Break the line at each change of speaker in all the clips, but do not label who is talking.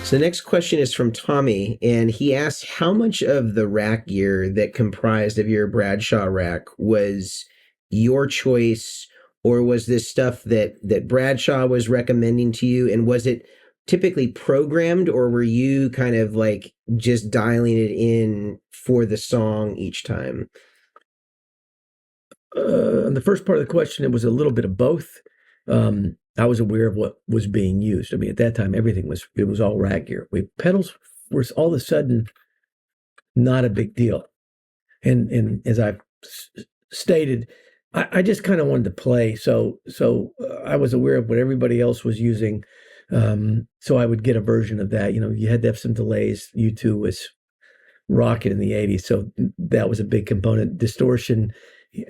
So the next question is from Tommy, and he asked how much of the rack gear that comprised of your Bradshaw rack was your choice, or was this stuff that Bradshaw was recommending to you, and was it typically programmed, or were you kind of like just dialing it in for the song each time?
On the first part of the question, it was a little bit of both. I was aware of what was being used. I mean, at that time, everything was all rack gear. Pedals were all of a sudden not a big deal. And as I've stated, I just kind of wanted to play. So I was aware of what everybody else was using. So I would get a version of that. You know, you had to have some delays. U2 was rocking in the 80s. So that was a big component. Distortion,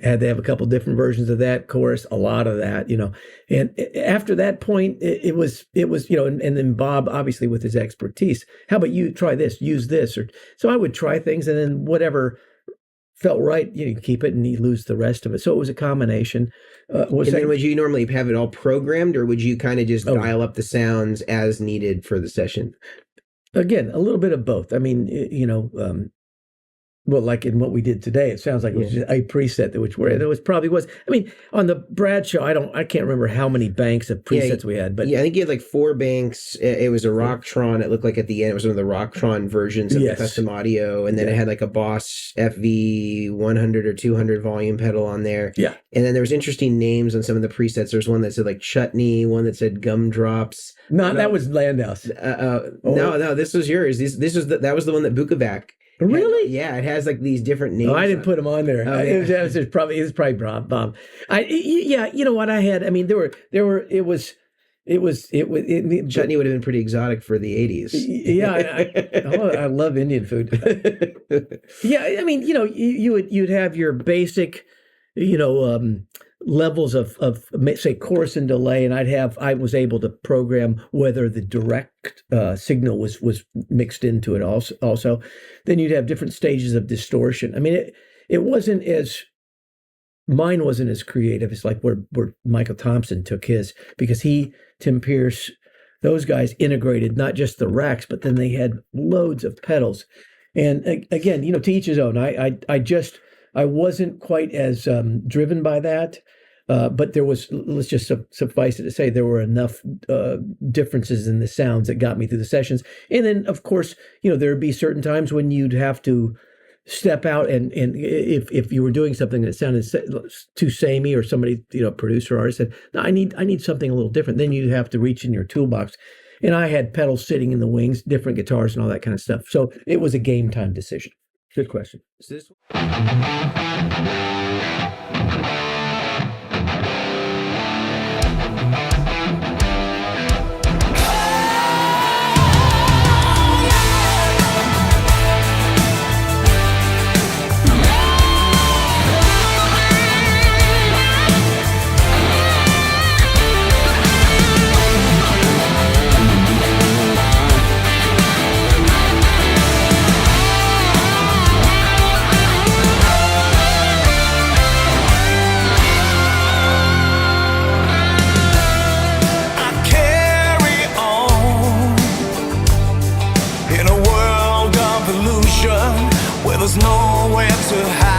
had to have a couple different versions of that. Chorus, a lot of that, you know. And after that point, it was, you know, and then Bob, obviously with his expertise, how about you try this, use this? So I would try things, and then whatever felt right, you keep it, and you lose the rest of it. So it was a combination.
Then would you normally have it all programmed, or would you kind of just dial up the sounds as needed for the session?
Again, a little bit of both. I mean, you know, well, like in what we did today, it sounds like it was just a preset that probably was. I mean, on the Bradshaw, I can't remember how many banks of presets we had, but
I think you had like 4 banks. It was a Rocktron. It looked like at the end it was one of the Rocktron versions of the custom audio, and then it had like a Boss FV 100 or 200 volume pedal on there.
Yeah,
and then there was interesting names on some of the presets. There's one that said like Chutney, one that said Gumdrops.
No, that was Landau's.
No, this was yours. That was the one that Bukovac.
Really?
Yeah, it has like these different names.
Oh, I didn't put them on there. It was probably Bob. Yeah, you know what I had? I mean, it was
Chutney would have been pretty exotic for the 80s.
Yeah, I love Indian food. Yeah, I mean, you know, you'd have your basic, you know, levels of say chorus and delay, and I was able to program whether the direct signal was mixed into it also. Then you'd have different stages of distortion. I mean, mine wasn't as creative as like where Michael Thompson took his, because Tim Pierce, those guys integrated not just the racks, but then they had loads of pedals. And again, you know, to each his own. I wasn't quite as driven by that, but there was, let's just suffice it to say, there were enough differences in the sounds that got me through the sessions. And then, of course, you know, there would be certain times when you'd have to step out, and if you were doing something that sounded too samey, or somebody, you know, producer or artist said, no, I need something a little different, then you'd have to reach in your toolbox. And I had pedals sitting in the wings, different guitars and all that kind of stuff. So it was a game time decision. Good question.
Is this
there's nowhere to hide.